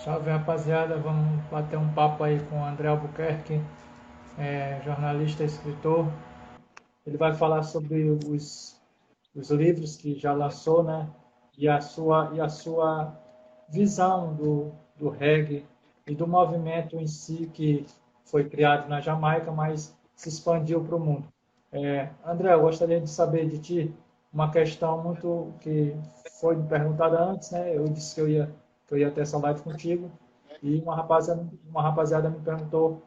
Salve rapaziada, vamos bater um papo aí com o André Albuquerque, jornalista e escritor. Ele vai falar sobre os livros que já lançou, né? E a sua visão do reggae e do movimento em si que foi criado na Jamaica, mas se expandiu para o mundo. André, eu gostaria de saber de ti uma questão muito que foi me perguntada antes, né? Eu disse que eu ia ter essa live contigo e uma rapaziada me perguntou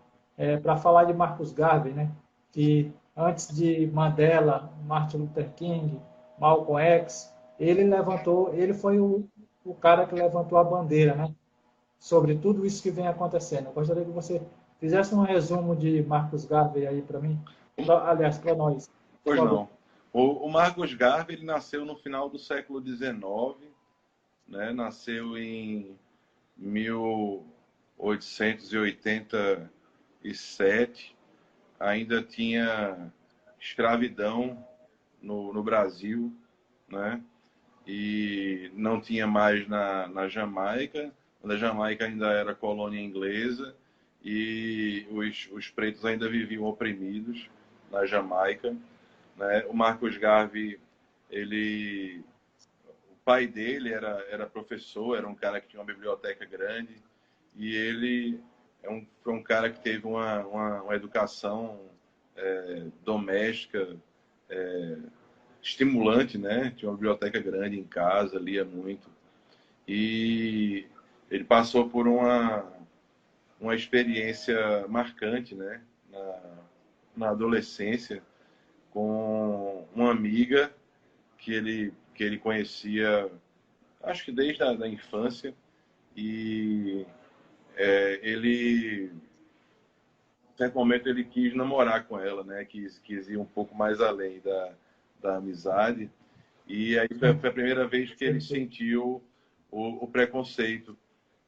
para falar de Marcus Garvey, né? Que antes de Mandela, Martin Luther King, Malcolm X, ele foi o cara que levantou a bandeira, né? Sobre tudo isso que vem acontecendo. Eu gostaria que você fizesse um resumo de Marcus Garvey aí para mim, aliás, para nós, por Pois favor. não. O Marcos Garvey ele nasceu no final do século XIX, né? Nasceu em 1887. Ainda tinha escravidão no Brasil, né? E não tinha mais na Jamaica, quando a Jamaica ainda era colônia inglesa e os pretos ainda viviam oprimidos na Jamaica, né? O Marcos Garvey, ele, o pai dele era professor, era um cara que tinha uma biblioteca grande e ele foi um cara que teve uma educação doméstica estimulante, né? Tinha uma biblioteca grande em casa, lia muito e ele passou por uma experiência marcante, né? Na adolescência com uma amiga que ele conhecia, acho que desde a da infância, e ele, em certo momento, ele quis namorar com ela, né? Quis ir um pouco mais além da amizade, e aí foi a Sim, primeira vez que ele perfeito. sentiu o preconceito,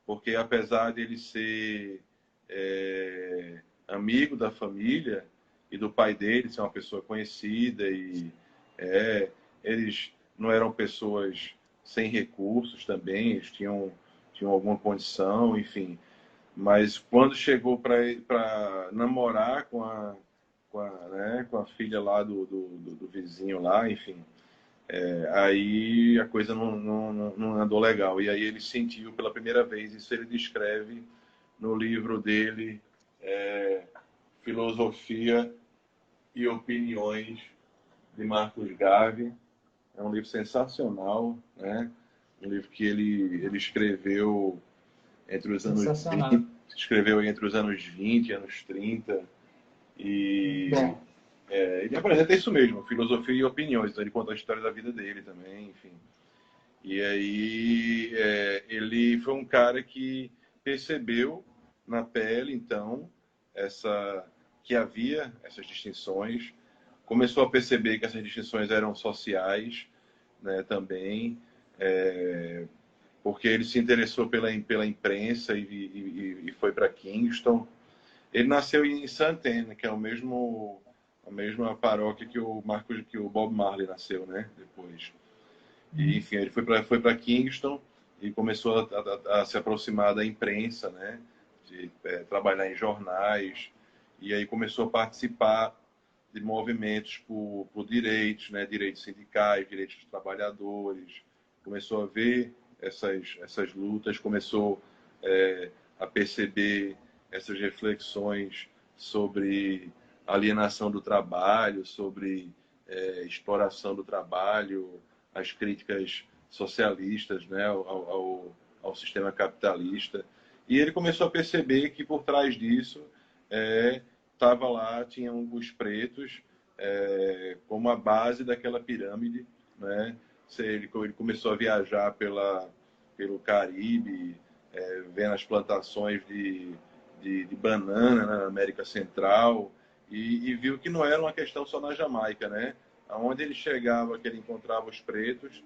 porque apesar de ele ser amigo da família e do pai dele ser uma pessoa conhecida e é, eles não eram pessoas sem recursos também, eles tinham alguma condição, enfim. Mas quando chegou para namorar com a filha lá do vizinho lá, enfim, aí a coisa não andou legal. E aí ele sentiu pela primeira vez, isso ele descreve no livro dele, Filosofia e Opiniões, de Marcos Garvey. É um livro sensacional, né? Um livro que ele escreveu entre os anos Sensacional. 20, escreveu entre os anos 20 e anos 30, Muito e bom. ele apresenta isso mesmo, filosofia e opiniões. Então ele conta a história da vida dele também, enfim. E aí ele foi um cara que percebeu na pele, então, essa que havia essas distinções, começou a perceber que essas distinções eram sociais, né, também, porque ele se interessou pela imprensa e foi para Kingston. Ele nasceu em Santana, que é a mesma paróquia que o Bob Marley nasceu, né, depois. E, enfim, ele foi para Kingston e começou a se aproximar da imprensa, né? De trabalhar em jornais. E aí começou a participar de movimentos por direitos, né? Direitos sindicais, direitos dos trabalhadores. Começou a ver essas lutas, começou a perceber essas reflexões sobre alienação do trabalho, sobre exploração do trabalho, as críticas socialistas, né, ao sistema capitalista. E ele começou a perceber que por trás disso estava lá, tinham os pretos como a base daquela pirâmide, né? Ele começou a viajar pelo Caribe, vendo as plantações de banana, né, na América Central, e viu que não era uma questão só na Jamaica, né? Aonde ele chegava, que ele encontrava os pretos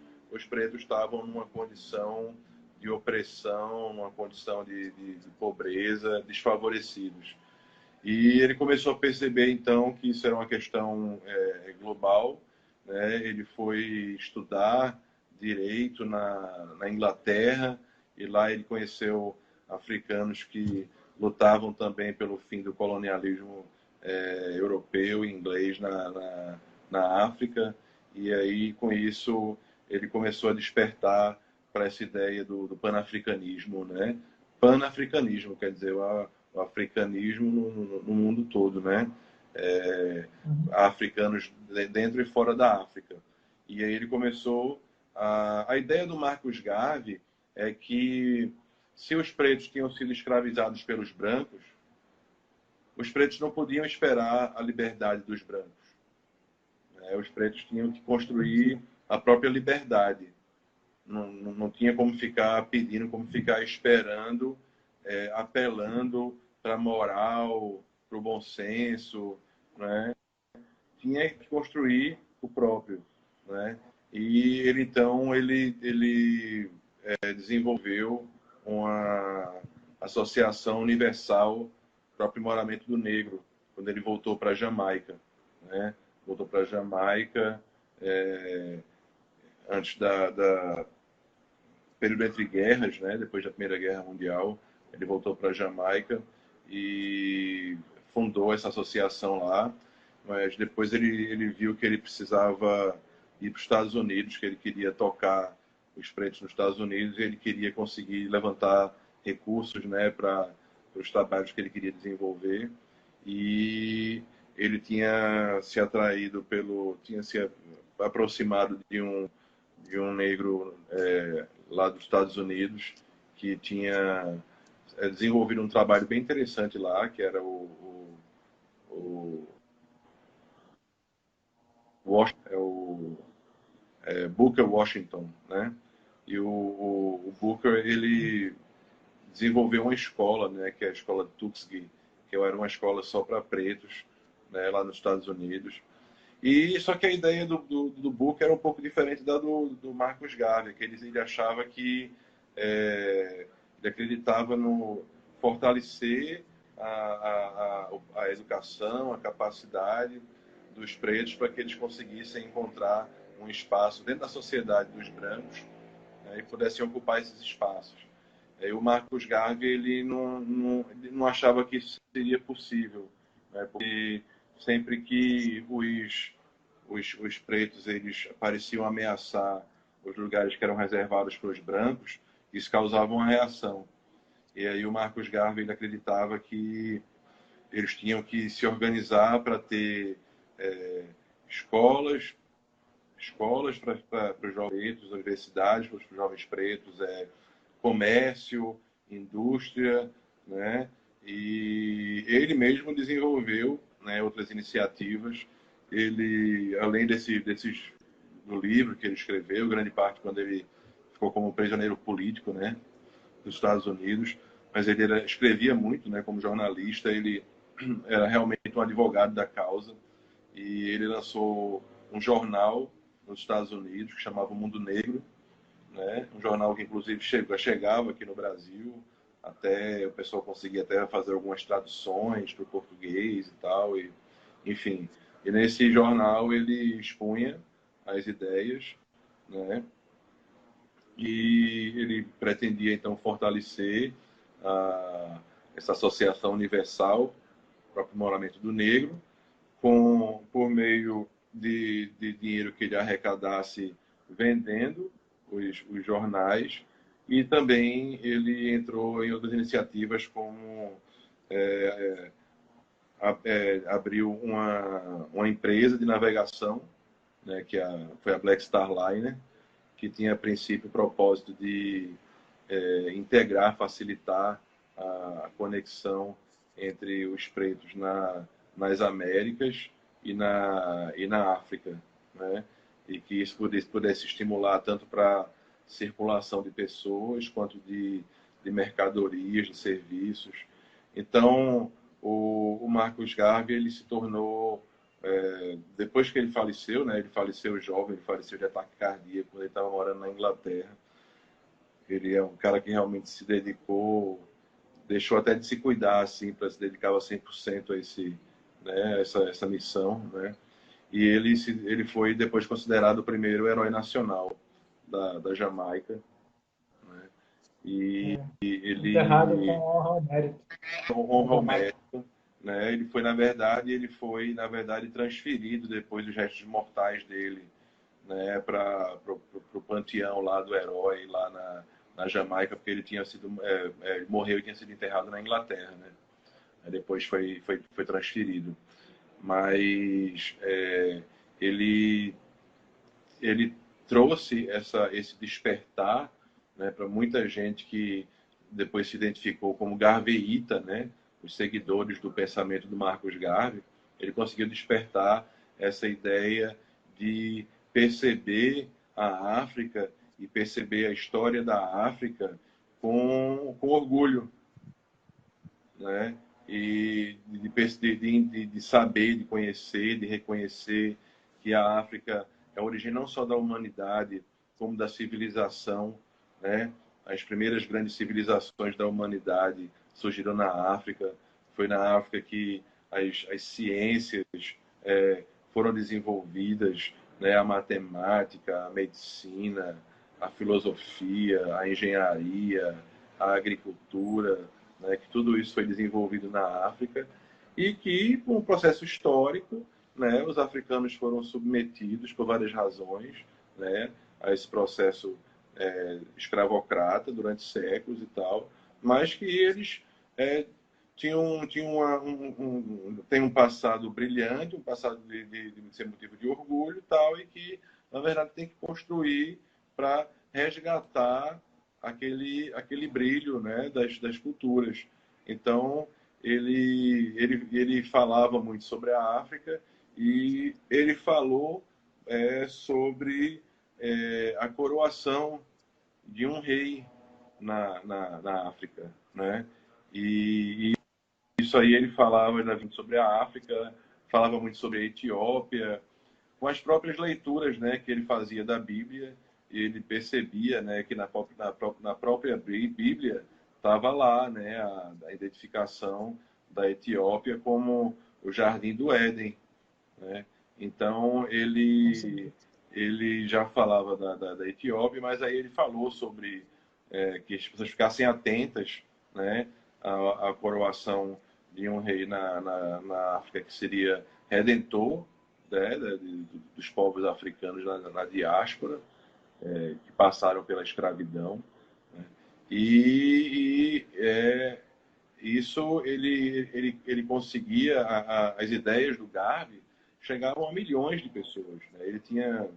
estavam numa condição de opressão, numa condição de pobreza, desfavorecidos. E ele começou a perceber, então, que isso era uma questão global, né? Ele foi estudar direito na Inglaterra, e lá ele conheceu africanos que lutavam também pelo fim do colonialismo europeu e inglês na África. E aí, com isso, ele começou a despertar para essa ideia do panafricanismo, né? Panafricanismo, quer dizer, o africanismo no mundo todo, né? Africanos dentro e fora da África. E aí ele começou... A ideia do Marcus Garvey é que se os pretos tinham sido escravizados pelos brancos, os pretos não podiam esperar a liberdade dos brancos. Os pretos tinham que construir a própria liberdade. Não tinha como ficar pedindo, como ficar esperando, apelando para a moral, para o bom senso, né? Tinha que construir o próprio, né? E ele então ele desenvolveu uma associação universal para o aprimoramento do negro quando ele voltou para a Jamaica, né? Voltou para a Jamaica antes da período entre guerras, né? Depois da Primeira Guerra Mundial, ele voltou para a Jamaica e fundou essa associação lá. Mas depois ele viu que ele precisava ir para os Estados Unidos, que ele queria tocar os pretos nos Estados Unidos e ele queria conseguir levantar recursos, né, para os trabalhos que ele queria desenvolver. E ele tinha se atraído tinha se aproximado de um negro lá dos Estados Unidos que tinha desenvolvido um trabalho bem interessante lá, que era o Booker Washington, né? E o Booker, ele desenvolveu uma escola, né, que é a escola Tuskegee, que era uma escola só para pretos, né, lá nos Estados Unidos. E só que a ideia do Booker era um pouco diferente da do Marcus Garvey, que ele achava que ele acreditava no fortalecer a educação, a capacidade dos pretos para que eles conseguissem encontrar um espaço dentro da sociedade dos brancos, né, e pudessem ocupar esses espaços. E o Marcus Garvey ele não achava que isso seria possível, né, porque sempre que os pretos eles pareciam ameaçar os lugares que eram reservados para os brancos, isso causava uma reação. E aí o Marcus Garvey ele acreditava que eles tinham que se organizar para ter escolas para os jovens pretos, universidades para os jovens pretos, comércio, indústria, né? E ele mesmo desenvolveu, né, outras iniciativas. Ele, além do livro que ele escreveu, grande parte quando ele ficou como prisioneiro político, né, dos Estados Unidos, mas ele escrevia muito, né, como jornalista. Ele era realmente um advogado da causa e ele lançou um jornal nos Estados Unidos que chamava O Mundo Negro, né? Um jornal que inclusive chegava aqui no Brasil, até o pessoal conseguia até fazer algumas traduções para o português e tal, enfim. E nesse jornal ele expunha as ideias, né? E ele pretendia então fortalecer essa associação universal para o aprimoramento do negro, por meio de dinheiro que ele arrecadasse vendendo os jornais, e também ele entrou em outras iniciativas como abriu uma empresa de navegação, né, que foi a Black Star Line, que tinha a princípio o propósito de integrar, facilitar a conexão entre os pretos nas Américas e na África, né? E que isso pudesse estimular tanto para circulação de pessoas quanto de mercadorias, de serviços. Então, o Marcus Garvey ele se tornou, depois que ele faleceu, né? Ele faleceu jovem, ele faleceu de ataque cardíaco quando ele estava morando na Inglaterra. Ele é um cara que realmente se dedicou, deixou até de se cuidar assim para se dedicar a 100% a essa missão, né? E ele foi depois considerado o primeiro herói nacional da Jamaica, né? E Enterrado com ele honra ao mérito na honra ao Jamaica. mérito, né? Ele foi na verdade transferido depois dos restos mortais dele, né, para o panteão lá do herói lá na Jamaica, porque ele tinha sido ele morreu e tinha sido enterrado na Inglaterra, né? Aí depois foi transferido, mas ele ele trouxe esse despertar, né, para muita gente que depois se identificou como garveíta, né, os seguidores do pensamento do Marcos Garvey. Ele conseguiu despertar essa ideia de perceber a África e perceber a história da África com orgulho, né? E de saber, de conhecer, de reconhecer que a África é a origem não só da humanidade, como da civilização, né? As primeiras grandes civilizações da humanidade surgiram na África. Foi na África que as ciências foram desenvolvidas, né? A matemática, a medicina, a filosofia, a engenharia, a agricultura, né, que tudo isso foi desenvolvido na África e que, com um processo histórico, né, os africanos foram submetidos, por várias razões, né, a esse processo escravocrata durante séculos e tal, mas que eles têm um passado brilhante, um passado de ser motivo de orgulho e tal, e que, na verdade, tem que construir para resgatar aquele brilho, né, das culturas. Então, ele falava muito sobre a África e ele falou sobre a coroação de um rei na África, né? E isso aí ele falava sobre a África, falava muito sobre a Etiópia, com as próprias leituras, né, que ele fazia da Bíblia, e ele percebia, né, que na própria Bíblia estava lá, né, a identificação da Etiópia como o Jardim do Éden, né? Então Com ele já falava da Etiópia, mas aí ele falou sobre que as pessoas ficassem atentas, né, à coroação de um rei na África que seria redentor, né, dos povos africanos na diáspora, que passaram pela escravidão. Né? Isso ele conseguia, as ideias do Garvey chegavam a milhões de pessoas. Né? Ele tinha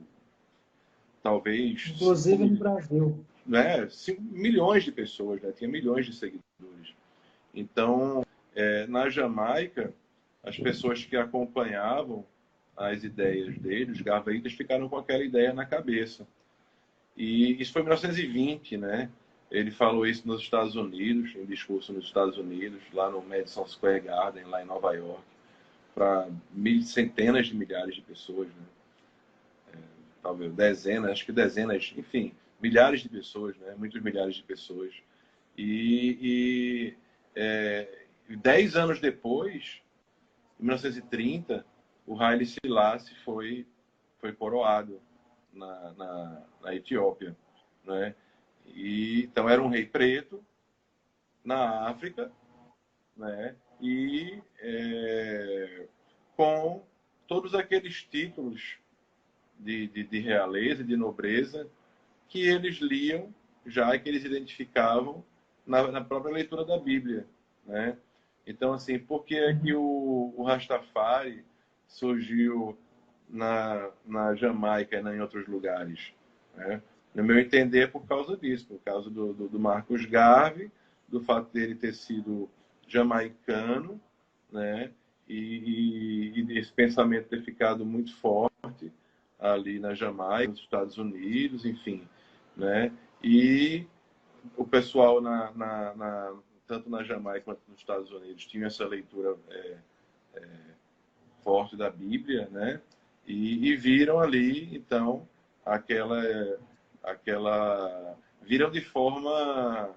talvez 5 inclusive no Brasil. né, 5 milhões de pessoas, né? Tinha milhões de seguidores. Então, na Jamaica, as pessoas que acompanhavam as ideias dele, os gavetas, ficaram com aquela ideia na cabeça. E isso foi em 1920, né? Ele falou isso nos Estados Unidos, em discurso nos Estados Unidos, lá no Madison Square Garden, lá em Nova York, para centenas de milhares de pessoas, né? Talvez dezenas, acho que dezenas, enfim, milhares de pessoas, né? Muitos milhares de pessoas. E 10 anos depois, em 1930, o Haile Selassie foi coroado na Etiópia, né? Então era um rei preto na África, né? E com todos aqueles títulos de realeza e de nobreza que eles liam já e que eles identificavam na própria leitura da Bíblia, né? Então, assim, por que é que Uhum. o Rastafari surgiu na Jamaica e não em outros lugares? Né? No meu entender, é por causa disso, por causa do Marcus Garvey, do fato dele ter sido jamaicano, né? E esse pensamento ter ficado muito forte ali na Jamaica, nos Estados Unidos, enfim, né? E o pessoal tanto na Jamaica quanto nos Estados Unidos tinha essa leitura forte da Bíblia, né? E viram ali, então, aquela viram de forma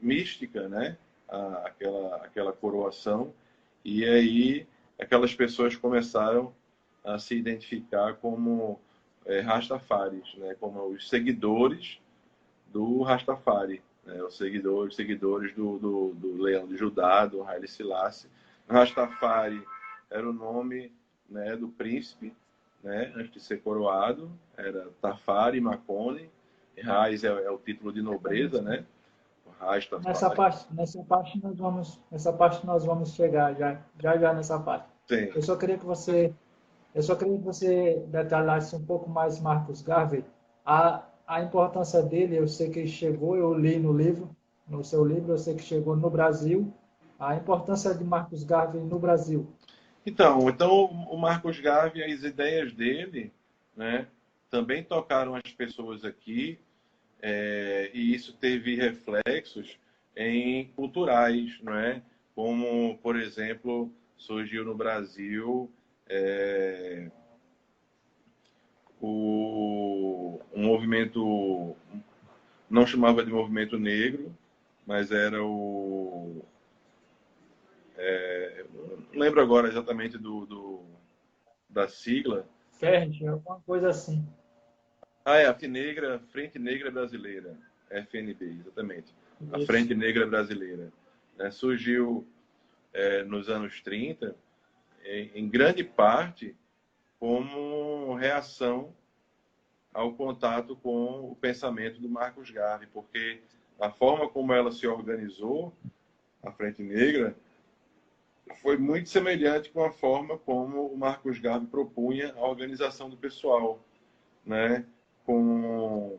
mística, né? Aquela coroação e aí aquelas pessoas começaram a se identificar como Rastafaris, né? Como os seguidores do Rastafari, né? Os seguidores do Leão de Judá, do Haile Selassie. Rastafari era o nome, né, do príncipe, né, antes de ser coroado, era Tafari Makonde. Raiz é o título de nobreza, né? Rastafari. Nessa parte nós vamos chegar já nessa parte. Sim. Eu só queria que você Eu só queria que você detalhasse um pouco mais Marcus Garvey, a importância dele. Eu sei que ele chegou, eu li no livro, no seu livro, eu sei que chegou no Brasil, a importância de Marcus Garvey no Brasil. Então o Marcos Garvey, as ideias dele, né, também tocaram as pessoas aqui, e isso teve reflexos em culturais, não é? Como, por exemplo, surgiu no Brasil um movimento, não chamava de movimento negro, mas era não lembro agora exatamente da sigla. Ferret, alguma coisa assim. É a Frente Negra Brasileira, FNB, exatamente. A Isso. Frente Negra Brasileira, né? Surgiu nos anos 30, em grande parte, como reação ao contato com o pensamento do Marcos Garvey, porque a forma como ela se organizou, a Frente Negra, foi muito semelhante com a forma como o Marcos Garvey propunha a organização do pessoal, né? Com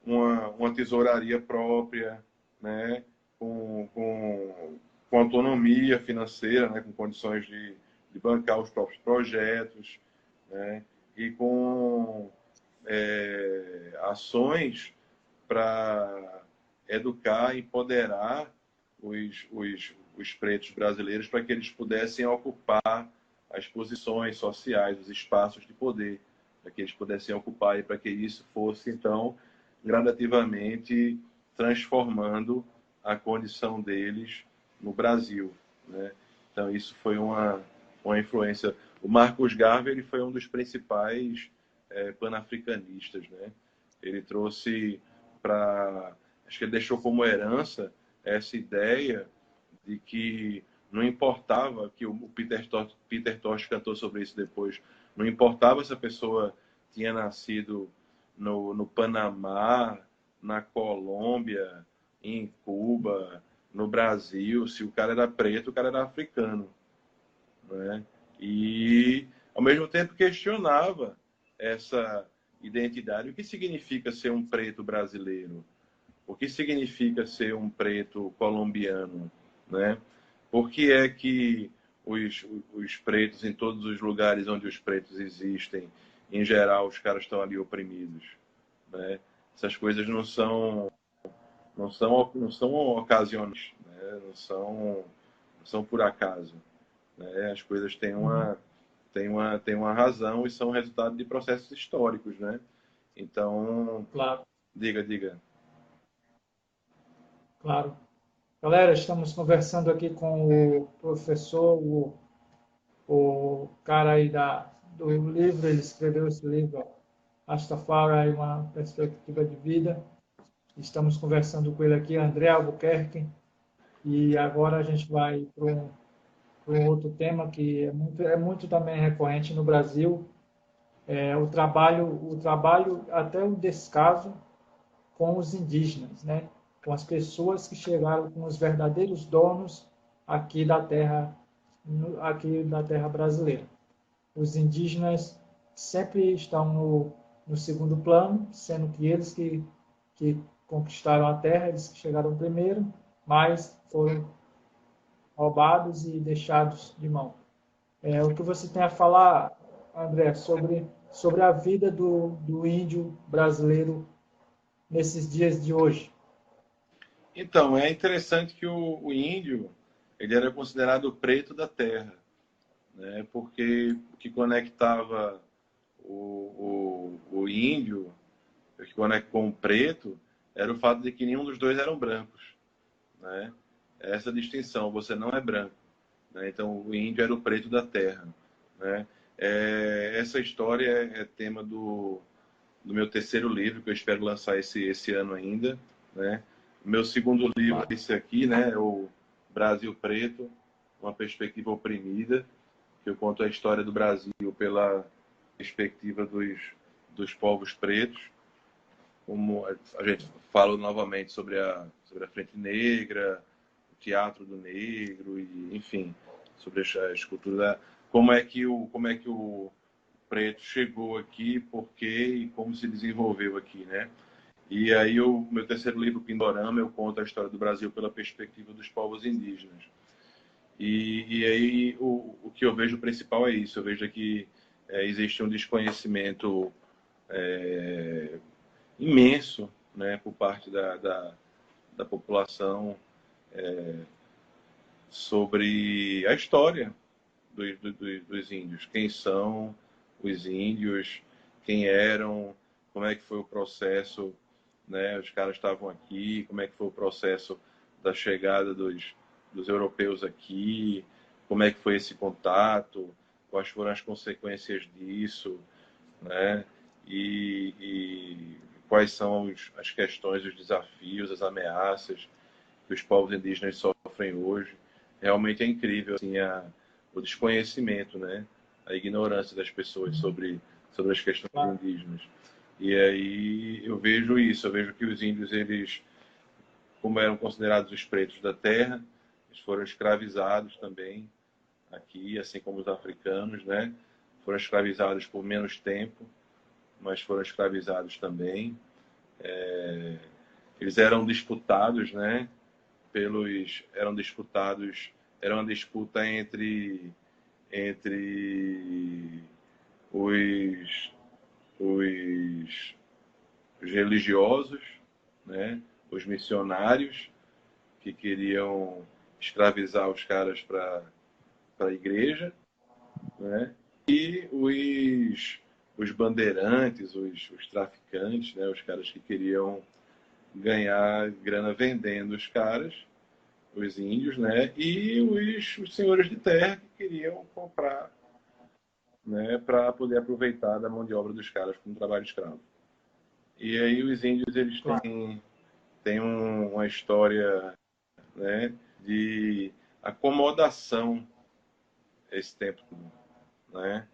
uma tesouraria própria, né? Com autonomia financeira, né? Com condições de bancar os próprios projetos, né? E com ações para educar, empoderar os pretos brasileiros para que eles pudessem ocupar as posições sociais, os espaços de poder, para que eles pudessem ocupar e para que isso fosse, então, gradativamente transformando a condição deles no Brasil, né? Então, isso foi uma influência. O Marcos Garvey ele foi um dos principais panafricanistas, né? Ele trouxe para... Acho que ele deixou como herança essa ideia de que não importava, que o Peter Tosh cantou sobre isso depois, não importava se a pessoa tinha nascido no Panamá, na Colômbia, em Cuba, no Brasil, se o cara era preto, o cara era africano, né? E, ao mesmo tempo, questionava essa identidade. O que significa ser um preto brasileiro? O que significa ser um preto colombiano, né? Por que é que os pretos, em todos os lugares onde os pretos existem, em geral, os caras estão ali oprimidos, né? Essas coisas não são ocasiões, né? Não são por acaso, né? As coisas Uhum. têm uma razão e são resultado de processos históricos, né? Então, Claro, diga. claro. Galera, estamos conversando aqui com o professor, o cara aí do livro. Ele escreveu esse livro, ó, Rastafari, uma perspectiva de vida. Estamos conversando com ele aqui, André Albuquerque, e agora a gente vai para um outro tema que é muito também recorrente no Brasil, o trabalho, até o descaso com os indígenas, né? Com as pessoas que chegaram, com os verdadeiros donos aqui da terra, aqui da terra brasileira. Os indígenas sempre estão no segundo plano, sendo que eles que conquistaram a terra, eles que chegaram primeiro, mas foram roubados e deixados de mão. O que você tem a falar, André, sobre a vida do índio brasileiro nesses dias de hoje? Então, é interessante que o índio ele era considerado o preto da terra, né? Porque o que conectava o índio, o que conecta com o preto, era o fato de que nenhum dos dois eram brancos, né? Essa distinção, você não é branco, né? Então, o índio era o preto da terra, né? Essa história é tema do meu terceiro livro, que eu espero lançar esse ano ainda, né? Meu segundo livro é esse aqui, né? O Brasil Preto, uma perspectiva oprimida, que eu conto a história do Brasil pela perspectiva dos povos pretos. Como a gente fala novamente sobre a Frente Negra, o Teatro do Negro, e, enfim, sobre a escultura, como é que o preto chegou aqui, por quê e como se desenvolveu aqui, né? E aí o meu terceiro livro, Pindorama, eu conto a história do Brasil pela perspectiva dos povos indígenas. E aí o que eu vejo principal é isso. Eu vejo que existe um desconhecimento imenso, né, por parte da população sobre a história dos índios. Quem são os índios, quem eram, como é que foi o processo, né? Os caras estavam aqui, como é que foi o processo da chegada dos europeus aqui, como é que foi esse contato, quais foram as consequências disso, né? E quais são as questões, os desafios, as ameaças que os povos indígenas sofrem hoje. Realmente é incrível assim, o desconhecimento, né? A ignorância das pessoas sobre as questões indígenas. E aí eu vejo isso, eu vejo que os índios, eles, como eram considerados os pretos da terra, eles foram escravizados também aqui, assim como os africanos, né? Foram escravizados por menos tempo, mas foram escravizados também. Eles eram disputados, né? Era uma disputa entre os religiosos, né? Os missionários que queriam escravizar os caras para a igreja, né? E os bandeirantes, os traficantes, né? Os caras que queriam ganhar grana vendendo os caras, os índios, né? E os senhores de terra que queriam comprar, né? Para poder aproveitar da mão de obra dos caras como trabalho escravo. E aí os índios, eles têm uma história, né? De acomodação esse tempo, né?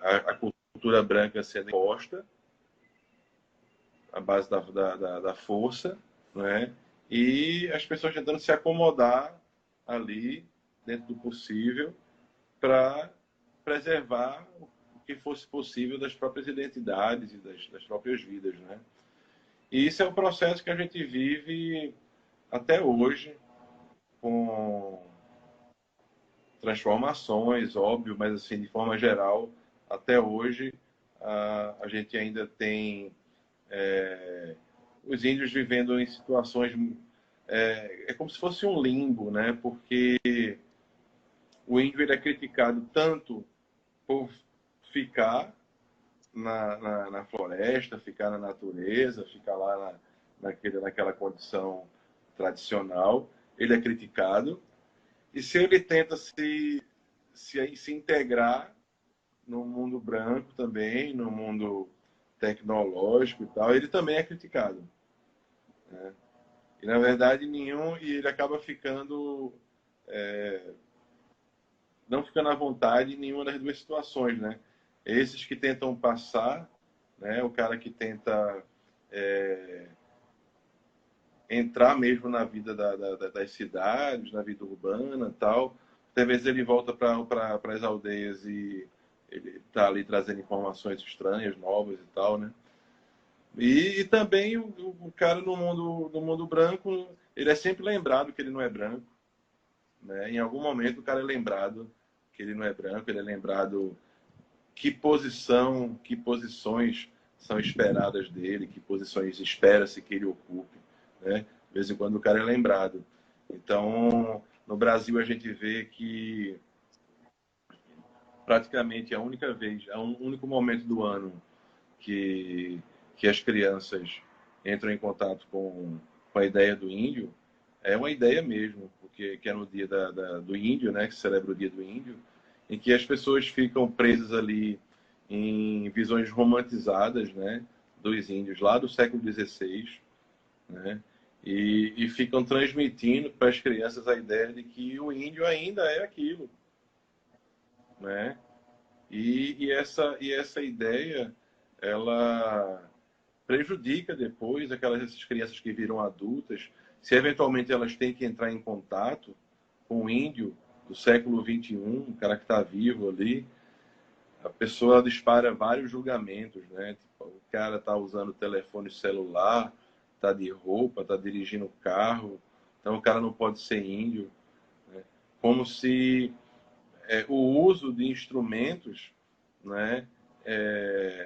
A cultura branca sendo imposta à base da força, né? E as pessoas tentando se acomodar ali, dentro do possível, para preservar o que fosse possível das próprias identidades e das próprias vidas, né? E isso é um processo que a gente vive até hoje, com transformações, óbvio, mas assim, de forma geral, até hoje, a gente ainda tem os índios vivendo em situações como se fosse um limbo, né? Porque o índio, ele é criticado tanto por ficar na floresta, ficar na natureza, ficar lá naquela condição tradicional, ele é criticado. E se ele tenta se integrar no mundo branco também, no mundo tecnológico e tal, ele também é criticado, né? E na verdade e ele acaba ficando não ficando à vontade em nenhuma das duas situações, né? Esses que tentam passar, né? O cara que tenta entrar mesmo na vida das cidades, na vida urbana, tal. Às vezes ele volta para as aldeias e ele está ali trazendo informações estranhas, novas e tal, né? E também o cara no mundo branco, ele é sempre lembrado que ele não é branco, né? Em algum momento o cara é lembrado que ele não é branco, ele é lembrado que posições são esperadas dele, que posições espera-se que ele ocupe, né? De vez em quando o cara é lembrado. Então, no Brasil a gente vê que praticamente é a única vez, é um único momento do ano que as crianças entram em contato com a ideia do índio, é uma ideia mesmo, porque que é no dia do índio, né, que se celebra o dia do índio, em que as pessoas ficam presas ali em visões romantizadas, né, dos índios lá do século XVI, né? E ficam transmitindo para as crianças a ideia de que o índio ainda é aquilo, né? E essa ideia, ela prejudica depois essas crianças que viram adultas, se eventualmente elas têm que entrar em contato com o índio do século XXI, o cara que está vivo ali, a pessoa dispara vários julgamentos, né? Tipo, o cara está usando telefone celular, está de roupa, está dirigindo o carro, então o cara não pode ser índio, né? Como se o uso de instrumentos, né,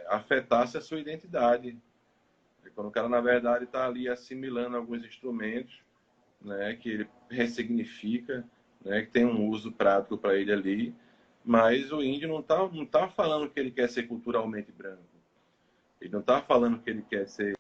afetasse a sua identidade. Quando o cara, na verdade, está ali assimilando alguns instrumentos, né, que ele ressignifica, né, que tem um uso prático para ele ali, mas o índio não tá falando que ele quer ser culturalmente branco. Ele não está falando que ele quer ser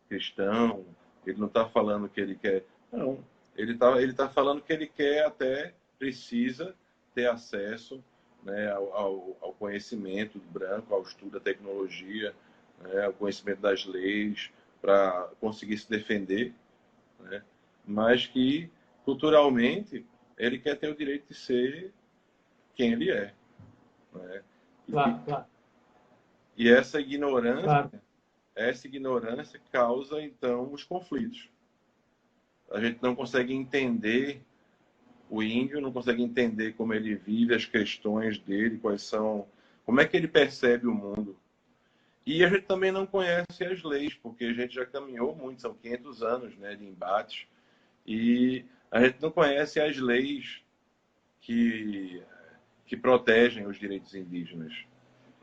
cristão, ele não está falando que ele quer. Não. Ele tá falando que ele quer, até precisa ter acesso, né, ao conhecimento do branco, ao estudo da tecnologia, né, ao conhecimento das leis, para conseguir se defender, né, mas que culturalmente ele quer ter o direito de ser quem ele é. Né? E, Claro, claro, e claro. essa ignorância causa, então, os conflitos. A gente não consegue entender o índio, não consegue entender como ele vive, as questões dele, quais são, como é que ele percebe o mundo. E a gente também não conhece as leis, porque a gente já caminhou muito, são 500 anos, né, de embates, e a gente não conhece as leis que, que protegem os direitos indígenas,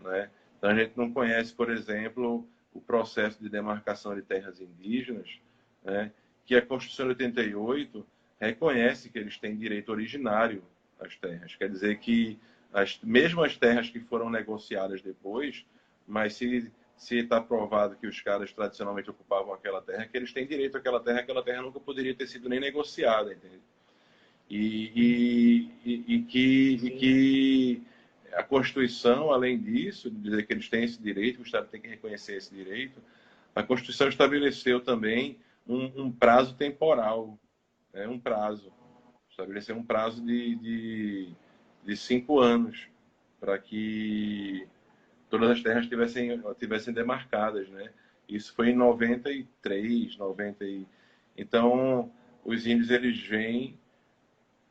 né? Então a gente não conhece, por exemplo, o processo de demarcação de terras indígenas, né, que a Constituição de 88 reconhece que eles têm direito originário às terras. Quer dizer que mesmo as terras que foram negociadas depois, mas se está provado que os caras tradicionalmente ocupavam aquela terra, que eles têm direito àquela terra nunca poderia ter sido nem negociada, entende? E que a Constituição, além disso, de dizer que eles têm esse direito, o Estado tem que reconhecer esse direito, a Constituição estabeleceu também um prazo temporal, né? Estabeleceu um prazo de 5 anos para que todas as terras tivessem demarcadas, né? Isso foi em 93, 90 Então, os índios, eles vêm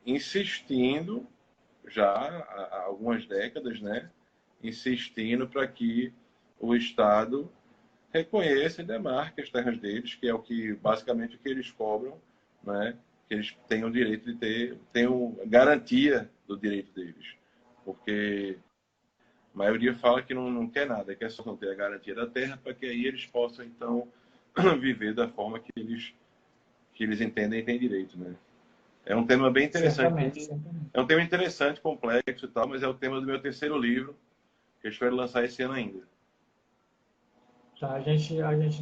insistindo já há algumas décadas, né, insistindo para que o Estado reconheça e demarque as terras deles, que é o que basicamente o que eles cobram, né, que eles tenham o direito de tenham garantia do direito deles, porque a maioria fala que não quer nada, quer só não ter a garantia da terra para que aí eles possam então viver da forma que eles entendem e têm direito, né? É um tema bem Certamente, interessante. certamente. É um tema interessante, complexo e tal, mas é o tema do meu terceiro livro, que eu espero lançar esse ano ainda. Tá,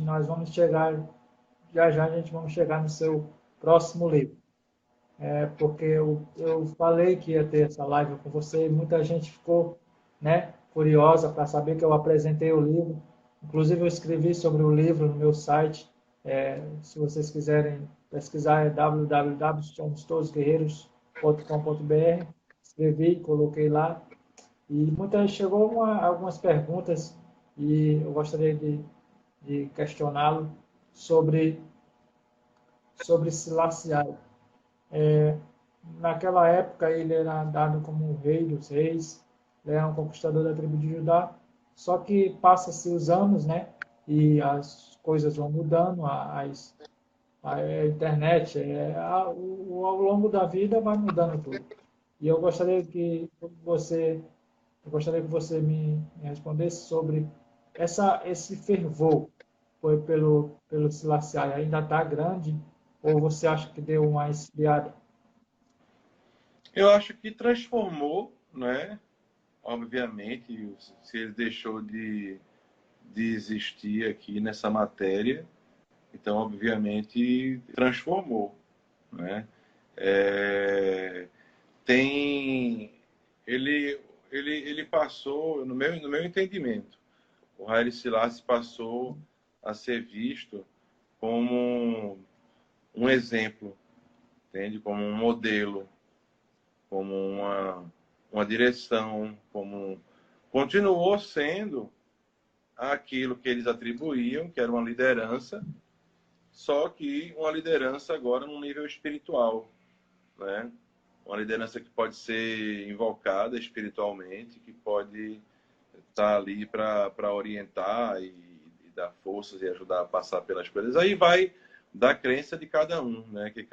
nós vamos chegar, já já a gente vamos chegar no seu próximo livro. Porque eu falei que ia ter essa live com você e muita gente ficou, né, curiosa para saber que eu apresentei o livro. Inclusive, eu escrevi sobre o livro no meu site. Se vocês quiserem pesquisar, é www.somostodosguerreiros.com.br. Escrevi, coloquei lá. E chegou algumas perguntas e eu gostaria de questioná-lo sobre, sobre Silaciai. Naquela época ele era dado como o rei dos reis, ele era um conquistador da tribo de Judá. Só que passa-se os anos, né? E as coisas vão mudando, a internet, ao longo da vida vai mudando tudo. E você, eu gostaria que você me respondesse sobre esse fervor foi pelo Silaciai ainda está grande ou você acha que deu uma esfriada? Eu acho que transformou, né? Obviamente, se ele deixou de existir aqui nessa matéria, então, obviamente, transformou, né? É, tem, ele, ele passou, no meu entendimento, o Haile Selassie passou a ser visto como um exemplo, entende? Como um modelo, como uma direção, continuou sendo aquilo que eles atribuíam, que era uma liderança, só que uma liderança agora num nível espiritual, né? Uma liderança que pode ser invocada espiritualmente, que pode estar ali para orientar e dar forças e ajudar a passar pelas coisas. Aí vai da crença de cada um, né? Que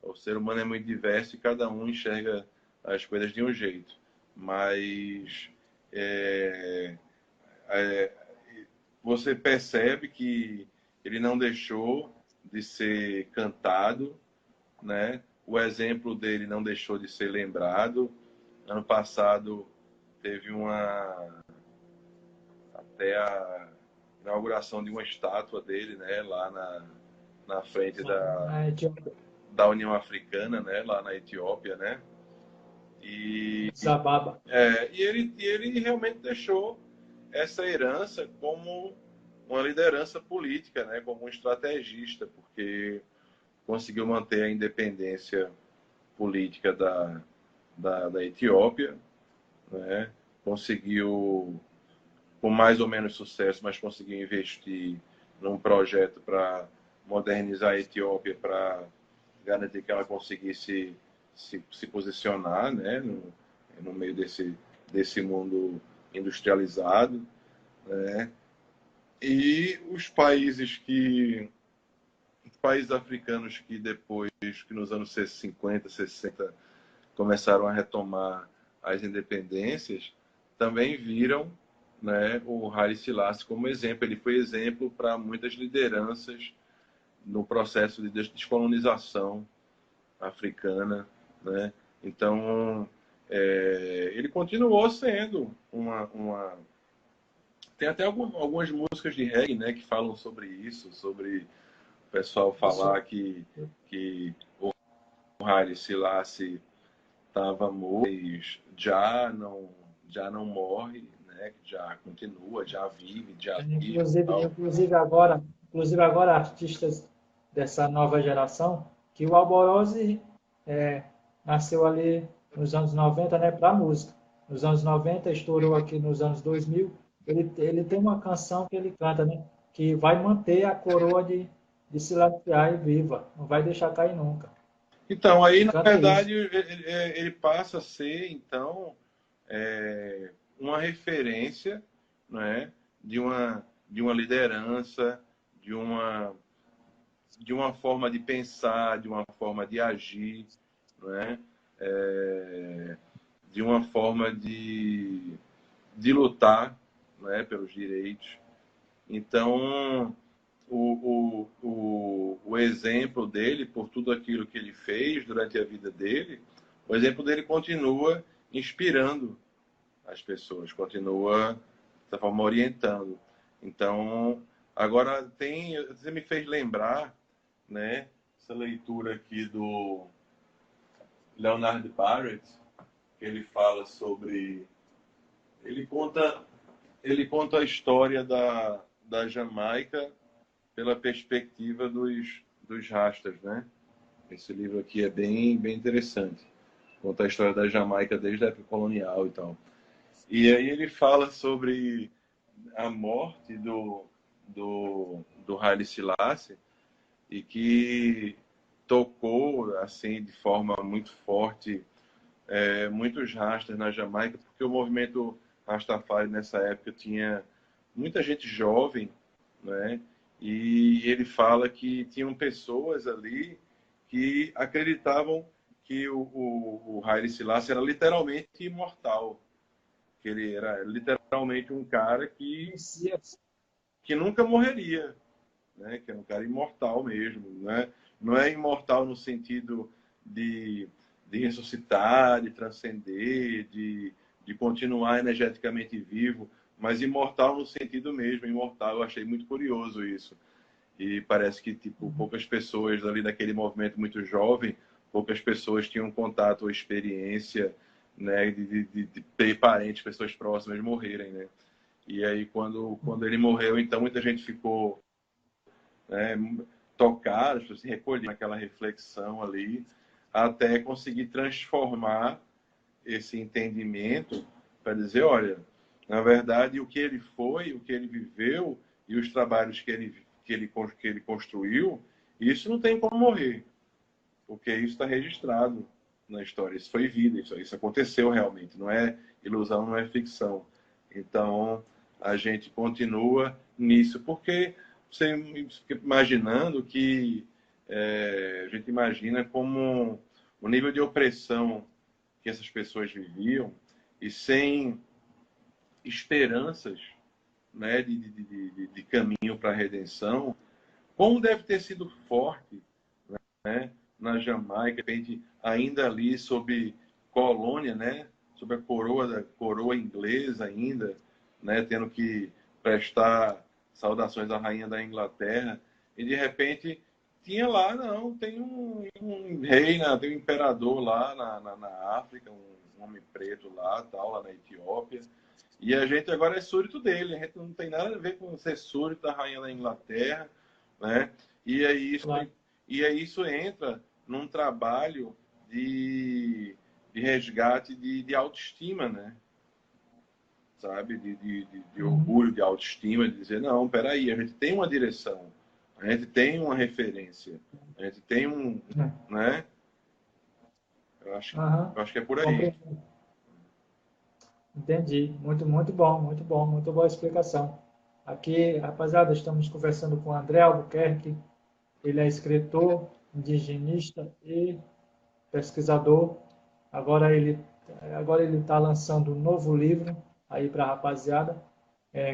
o ser humano é muito diverso e cada um enxerga as coisas de um jeito. Mas é, você percebe que ele não deixou de ser cantado, né? O exemplo dele não deixou de ser lembrado. Ano passado teve até a inauguração de uma estátua dele, né? Lá na frente da União Africana, né? Lá na Etiópia, né? E, Zababa. e ele realmente deixou essa herança como uma liderança política, né? Como um estrategista, porque conseguiu manter a independência política da Etiópia, né? Conseguiu, com mais ou menos sucesso, mas conseguiu investir num projeto para modernizar a Etiópia, para garantir que ela conseguisse se posicionar, né? No meio desse mundo industrializado, né? E os países africanos que depois, que nos anos 50, 60, começaram a retomar as independências, também viram, né, o Haile Selassie como exemplo. Ele foi exemplo para muitas lideranças no processo de descolonização africana, né? Então, ele continuou sendo Tem até algumas músicas de reggae, né, que falam sobre isso, sobre o pessoal falar que o Haile Selassie estava morto, mas já não morre, né? Já continua, já vive, já vive e tal. Inclusive agora artistas dessa nova geração, que o Alborose é, nasceu ali nos anos 90, né, para música. Nos anos 90, estourou aqui nos anos 2000. Ele tem uma canção que ele canta, né, que vai manter a coroa de Selassie viva, não vai deixar cair nunca. Então, aí, Ele na canta isso. verdade, ele passa a ser, então, uma referência, né, de uma liderança, de uma, de uma forma de pensar, de uma forma de agir, né, de uma forma de lutar, né, pelos direitos. Então, o exemplo dele, por tudo aquilo que ele fez durante a vida dele, o exemplo dele continua inspirando as pessoas, continua, de certa forma, orientando. Então, agora você me fez lembrar, né, essa leitura aqui do Leonard Barrett, que ele fala sobre... Ele conta a história da Jamaica pela perspectiva dos rastas, né? Esse livro aqui é bem interessante. Conta a história da Jamaica desde a época colonial e tal. E aí ele fala sobre a morte do Haile Selassie e que tocou assim de forma muito forte muitos rastas na Jamaica, porque o movimento Rastafari nessa época tinha muita gente jovem, né? E ele fala que tinham pessoas ali que acreditavam que o Haile Selassie era literalmente imortal, que ele era literalmente um cara que nunca morreria, né? Que era um cara imortal mesmo, né? Não é imortal no sentido de, de ressuscitar, de transcender, de continuar energeticamente vivo, mas imortal no sentido mesmo, imortal. Eu achei muito curioso isso. E parece que tipo poucas pessoas ali daquele movimento muito jovem, poucas pessoas tinham contato ou experiência, né, de ter parentes, pessoas próximas morrerem, né? E aí quando ele morreu, então muita gente ficou né, tocar, as pessoas se recolher naquela reflexão ali, até conseguir transformar esse entendimento para dizer, olha, na verdade, o que ele foi, o que ele viveu e os trabalhos que ele construiu, isso não tem como morrer, porque isso está registrado na história. Isso foi vida, isso aconteceu realmente, não é ilusão, não é ficção. Então, a gente continua nisso, porque você fica imaginando que a gente imagina como o nível de opressão que essas pessoas viviam e sem esperanças, né, de caminho para a redenção, como deve ter sido forte, né, na Jamaica, ainda ali sob colônia, né, sob a coroa inglesa ainda, né, tendo que prestar saudações à rainha da Inglaterra, e de repente tinha lá, não, tem um rei, né, tem um imperador lá na África, um homem preto lá, tal, lá na Etiópia, e a gente agora é súdito dele, a gente não tem nada a ver com ser súdito da rainha da Inglaterra, né? E aí Claro. isso entra num trabalho de resgate de autoestima, né? Sabe? De Uhum. orgulho, de autoestima, de dizer, não, peraí, a gente tem uma direção, a gente tem uma referência, a gente tem um, É. né? Eu acho, Aham. eu acho que é por aí. Compreendi. Entendi. Muito, muito bom, muito bom, muito boa explicação. Aqui, rapaziada, estamos conversando com o André Albuquerque. Ele é escritor, indigenista e pesquisador. Agora ele agora ele está lançando um novo livro aí para a rapaziada.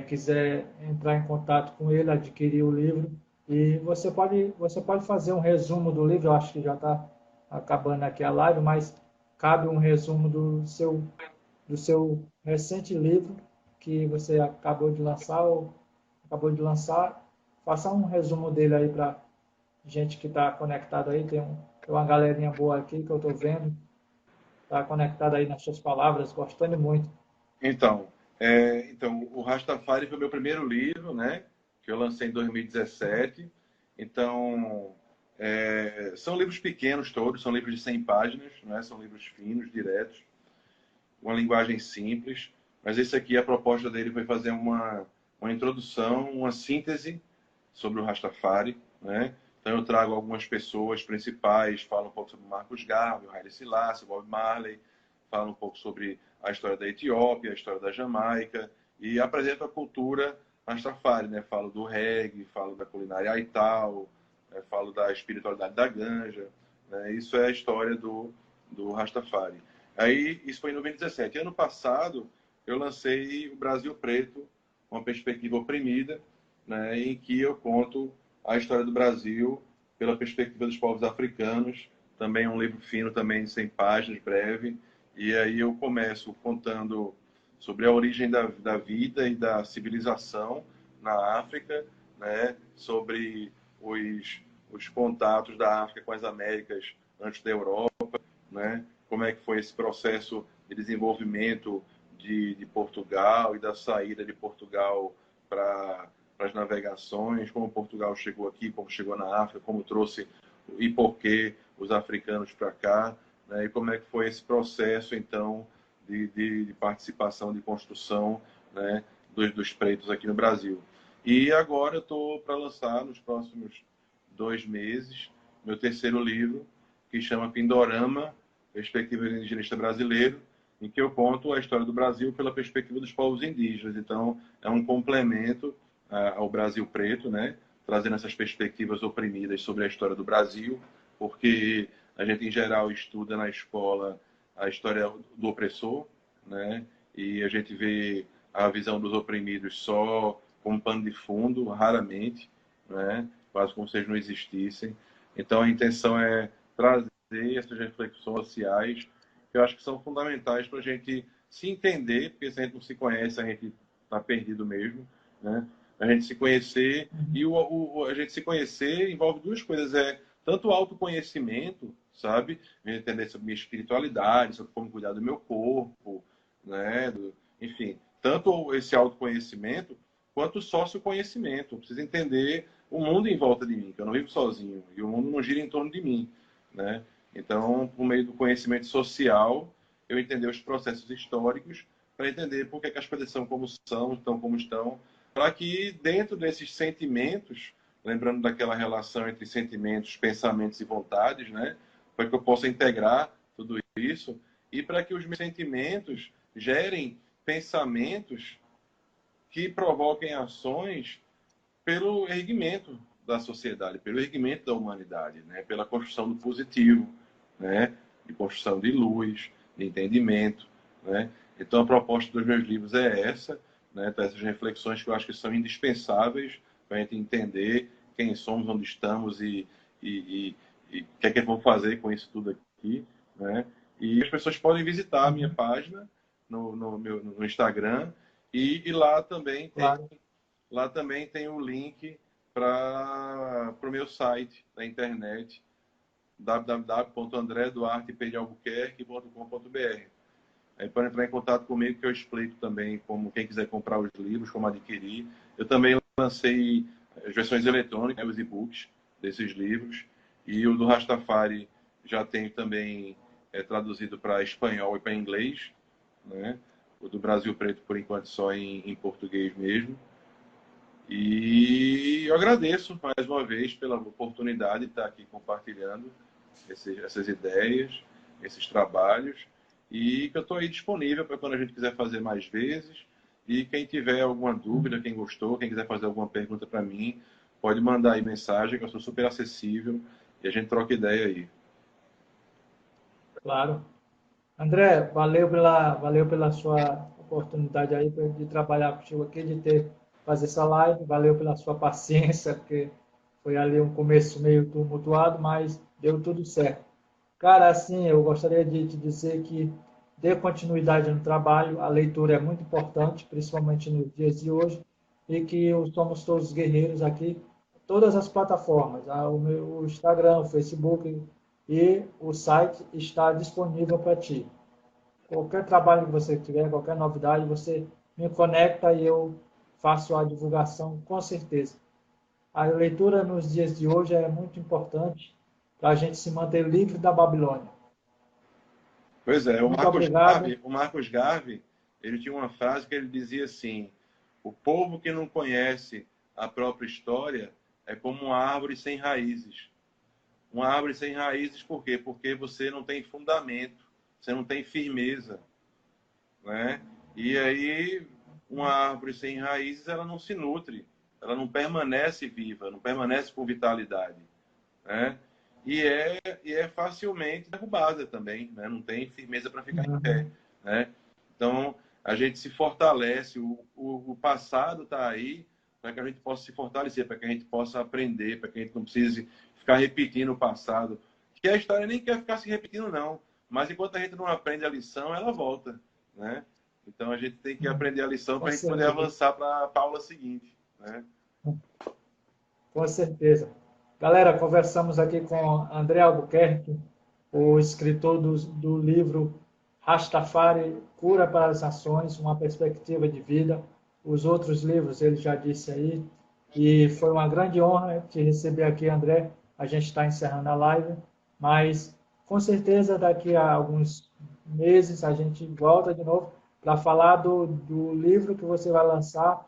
Quiser entrar em contato com ele, adquirir o livro. E você pode fazer um resumo do livro. Eu acho que já está acabando aqui a live, mas cabe um resumo do seu recente livro que você acabou de lançar. Faça um resumo dele aí para gente que está conectada aí. Tem uma galerinha boa aqui que eu estou vendo. Está conectada aí nas suas palavras, gostando muito. Então, o Rastafari foi meu primeiro livro, né? Que eu lancei em 2017. Então, são livros pequenos todos, são livros de 100 páginas, né? São livros finos, diretos, uma linguagem simples. Mas esse aqui, a proposta dele foi fazer uma introdução, uma síntese sobre o Rastafari, né? Então eu trago algumas pessoas principais, falo um pouco sobre Marcos Garvey, o Haile Selassie, Bob Marley, falo um pouco sobre a história da Etiópia, a história da Jamaica e apresento a cultura Rastafari, né? Falo do reggae, falo da culinária aital, né? Falo da espiritualidade da ganja, né? Isso é a história do Rastafari. Aí isso foi em 2017. Ano passado eu lancei o Brasil Preto, uma perspectiva oprimida, né, em que eu conto a história do Brasil pela perspectiva dos povos africanos. Também é um livro fino, também de 100 páginas, breve. E aí eu começo contando sobre a origem da vida e da civilização na África, né, sobre os contatos da África com as Américas antes da Europa, né, como é que foi esse processo de desenvolvimento de Portugal e da saída de Portugal para as navegações, como Portugal chegou aqui, como chegou na África, como trouxe e por que os africanos para cá, né? E como é que foi esse processo, então, de participação, de construção, né, dos pretos aqui no Brasil. E agora eu estou para lançar, nos próximos 2 meses, meu terceiro livro, que chama Pindorama, Perspectiva Indigenista Brasileiro, em que eu conto a história do Brasil pela perspectiva dos povos indígenas. Então, é um complemento ao Brasil Preto, né? Trazendo essas perspectivas oprimidas sobre a história do Brasil, porque a gente, em geral, estuda na escola a história do opressor, né? E a gente vê a visão dos oprimidos só como pano de fundo, raramente, né? Quase como se eles não existissem. Então, a intenção é trazer essas reflexões sociais que eu acho que são fundamentais para a gente se entender, porque se a gente não se conhece, a gente está perdido mesmo, né? A gente se conhecer, e a gente se conhecer envolve duas coisas, tanto o autoconhecimento, sabe? Entender sobre minha espiritualidade, sobre como cuidar do meu corpo, né? Enfim, tanto esse autoconhecimento quanto o socioconhecimento. Eu preciso entender o mundo em volta de mim, que eu não vivo sozinho, e o mundo não gira em torno de mim, né? Então, por meio do conhecimento social, eu entender os processos históricos, para entender por que as coisas são como são, estão como estão, para que dentro desses sentimentos, lembrando daquela relação entre sentimentos, pensamentos e vontades, né? Para que eu possa integrar tudo isso e para que os meus sentimentos gerem pensamentos que provoquem ações pelo erguimento da sociedade, pelo erguimento da humanidade, né? Pela construção do positivo, né? De construção de luz, de entendimento, né? Então, a proposta dos meus livros é essa, né? Então, essas reflexões que eu acho que são indispensáveis para a gente entender quem somos, onde estamos e o que é que vamos fazer com isso tudo aqui, né? E as pessoas podem visitar a minha página no Instagram e Claro. lá também tem o link para o meu site da internet www.andreduartepdealbuquerque.com.br. Aí pode entrar em contato comigo que eu explico também como quem quiser comprar os livros, como adquirir. Eu também lancei as versões eletrônicas, os e-books desses livros. E o do Rastafari já tem também traduzido para espanhol e para inglês, né? O do Brasil Preto, por enquanto, só em português mesmo. E eu agradeço mais uma vez pela oportunidade de estar aqui compartilhando essas ideias, esses trabalhos, e que eu estou aí disponível para quando a gente quiser fazer mais vezes. E quem tiver alguma dúvida, quem gostou, quem quiser fazer alguma pergunta para mim, pode mandar aí mensagem, que eu sou super acessível e a gente troca ideia aí. Claro. André, valeu pela sua oportunidade aí de trabalhar contigo aqui, fazer essa live. Valeu pela sua paciência, porque foi ali um começo meio tumultuado, mas deu tudo certo. Cara, assim, eu gostaria de te dizer que dê continuidade no trabalho, a leitura é muito importante, principalmente nos dias de hoje, e que somos todos guerreiros aqui, todas as plataformas, o Instagram, o Facebook e o site está disponível para ti. Qualquer trabalho que você tiver, qualquer novidade, você me conecta e eu faço a divulgação com certeza. A leitura nos dias de hoje é muito importante para a gente se manter livre da Babilônia. Pois é, Muito obrigado. O Marcos Garvey, ele tinha uma frase que ele dizia assim: o povo que não conhece a própria história é como uma árvore sem raízes. Uma árvore sem raízes, por quê? Porque você não tem fundamento, você não tem firmeza, né? E aí, uma árvore sem raízes, ela não se nutre, ela não permanece viva, não permanece com vitalidade, né? E é facilmente derrubada também, né? Não tem firmeza para ficar em pé, né? Então, a gente se fortalece, o passado está aí para que a gente possa se fortalecer, para que a gente possa aprender, para que a gente não precise ficar repetindo o passado. Que a história nem quer ficar se repetindo, não. Mas enquanto a gente não aprende a lição, ela volta, né? Então, a gente tem que aprender a lição Com para a gente poder certeza. avançar para a aula seguinte, né? Com certeza. Galera, conversamos aqui com André Albuquerque, o escritor do livro Rastafari, Cura para as Nações, uma perspectiva de vida. Os outros livros ele já disse aí. E foi uma grande honra te receber aqui, André. A gente está encerrando a live, mas com certeza daqui a alguns meses a gente volta de novo para falar do livro que você vai lançar,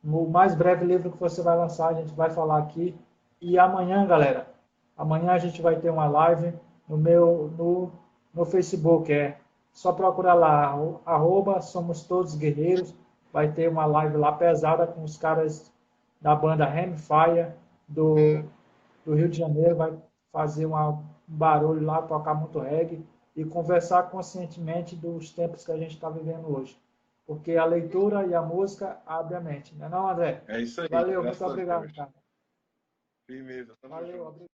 no mais breve livro que você vai lançar, a gente vai falar aqui. E amanhã, galera, amanhã a gente vai ter uma live no Facebook. É só procurar lá, Somos Todos Guerreiros. Vai ter uma live lá pesada com os caras da banda Hamfire do Rio de Janeiro. Vai fazer um barulho lá, tocar muito reggae e conversar conscientemente dos tempos que a gente está vivendo hoje. Porque a leitura e a música abrem a mente. Não é não, André? É isso aí, Valeu, muito graças a obrigado, Deus. cara. Firmeza, tamo Valeu, junto. obrigado.